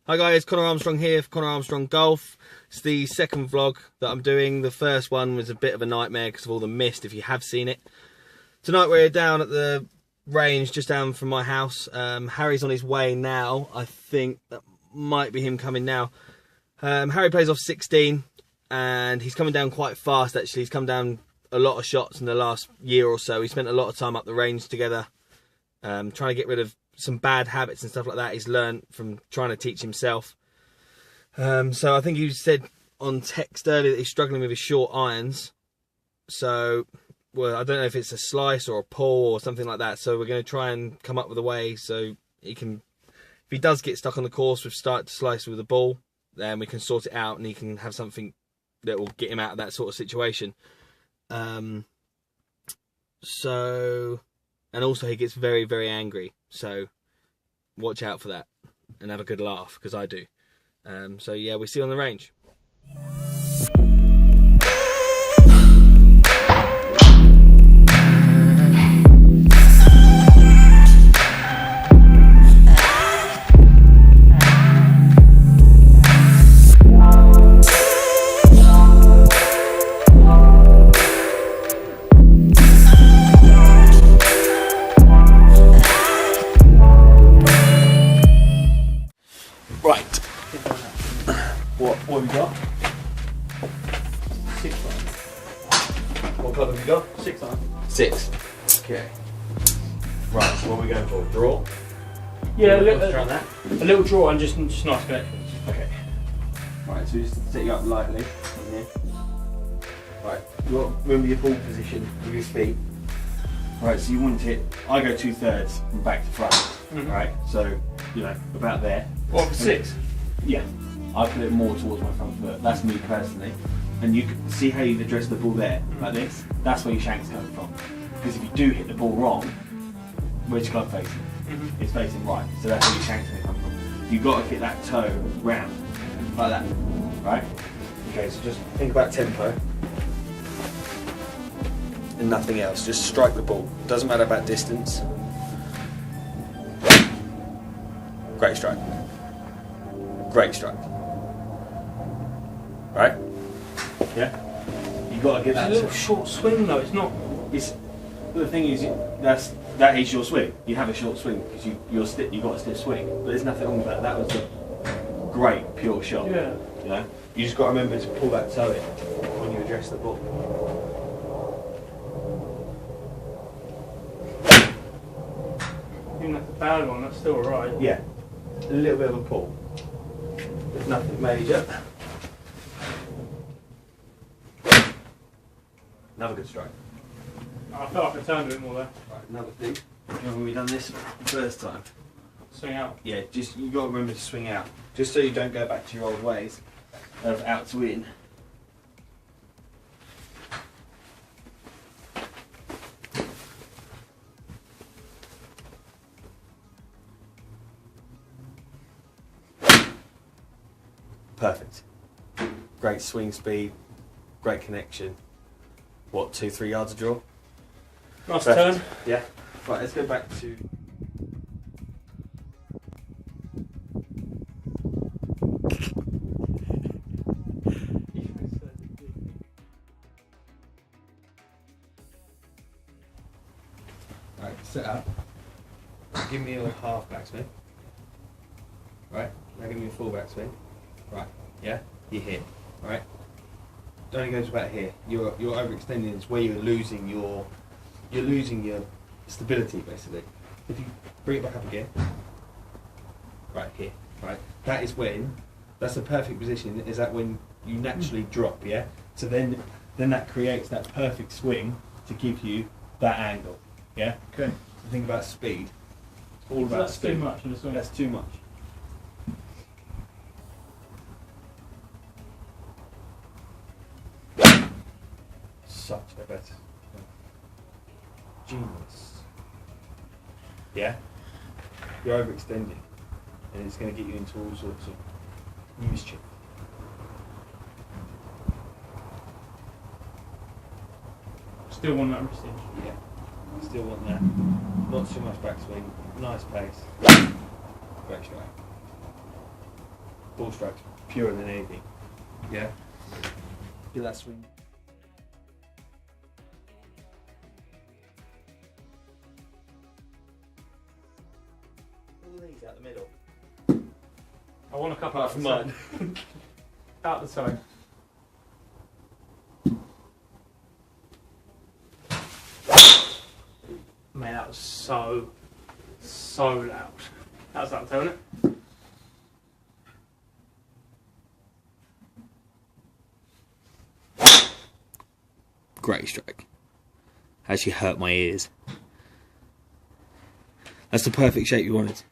Hi guys, Connor Armstrong here for Connor Armstrong Golf. It's the second vlog that I'm doing. The first one was a bit of a nightmare because of all the mist, if you have seen it. Tonight we're down at the range just down from my house. Harry's on his way now. I think that might be him coming now. Harry plays off 16 and he's coming down quite fast actually. He's come down a lot of shots in the last year or so. He spent a lot of time up the range together, trying to get rid of some bad habits and stuff like that he's learned from trying to teach himself. So I think you said on text earlier that he's struggling with his short irons. So, well, I don't know if it's a slice or a pull or something like that. So we're going to try and come up with a way so he can, if he does get stuck on the course with start to slice with the ball, then we can sort it out and he can have something that will get him out of that sort of situation. And also he gets very, very angry. So watch out for that and have a good laugh, because I do. So yeah, we'll see you on the range. What have you got? 6 iron. What club have you got? 6 iron. 6. Okay. Right, so what are we going for? Draw? Yeah, a little draw and just nice connections. Okay. Right, so just set you up lightly in here. Right, you got to remember your ball position with your feet. Right, so you want to hit, I go 2/3 from back to front. Right, so, you know, about there. What, for 6? Yeah. I put it more towards my front foot. That's me personally. And you can see how you address the ball there, like this. That's where your shank's coming from. Because if you do hit the ball wrong, where's your club facing? It's facing right. So that's where your shank's going to come from. You've got to get that toe round, like that. Right? Okay, so just think about tempo. And nothing else. Just strike the ball. Doesn't matter about distance. Great strike. Great strike. Right? Yeah? You got to get that. It's a little short swing though, it's not. It's, the thing is, that is your swing. You have a short swing because you've got a stiff swing. But there's nothing wrong with that. That was a great, pure shot. Yeah. You know? You just got to remember to pull that toe in when you address the ball. Even if the bad one, that's still alright. Yeah. A little bit of a pull. There's nothing major. Another good strike. I felt like I turned a bit more there. Right, another thing. Remember when we done this the first time? Swing out. Yeah, just you got to remember to swing out, just so you don't go back to your old ways of out to in. Perfect. Great swing speed, great connection. What, 2-3 yards of draw? Nice Perfect. turn. Yeah. Right, let's go back to... Right, set up. Give me your half backswing. Right, now give me your full backswing. Right, yeah, you hit. Right, it only goes about here. You're overextending. It's where you're losing your stability basically. If you bring it back up again, right here, right, that is when, that's the perfect position. Is that when you naturally drop? Yeah. So then that creates that perfect swing to give you that angle. Yeah. Okay. So think about speed. It's all about That's speed. too much in the swing. That's too much. Such a better genius. Yeah? You're overextending and it's going to get you into all sorts of mischief. Still want that wrist hinge. Yeah. Still want that. Not too much backswing. Nice pace. Great strike. ball strike's purer than anything. Yeah. Get that swing. All these out the middle. I want a couple Apart out from the mine. side. Out the side. Man, that was so loud. That was that, wasn't it? Great strike. Actually hurt my ears. That's the perfect shape you wanted.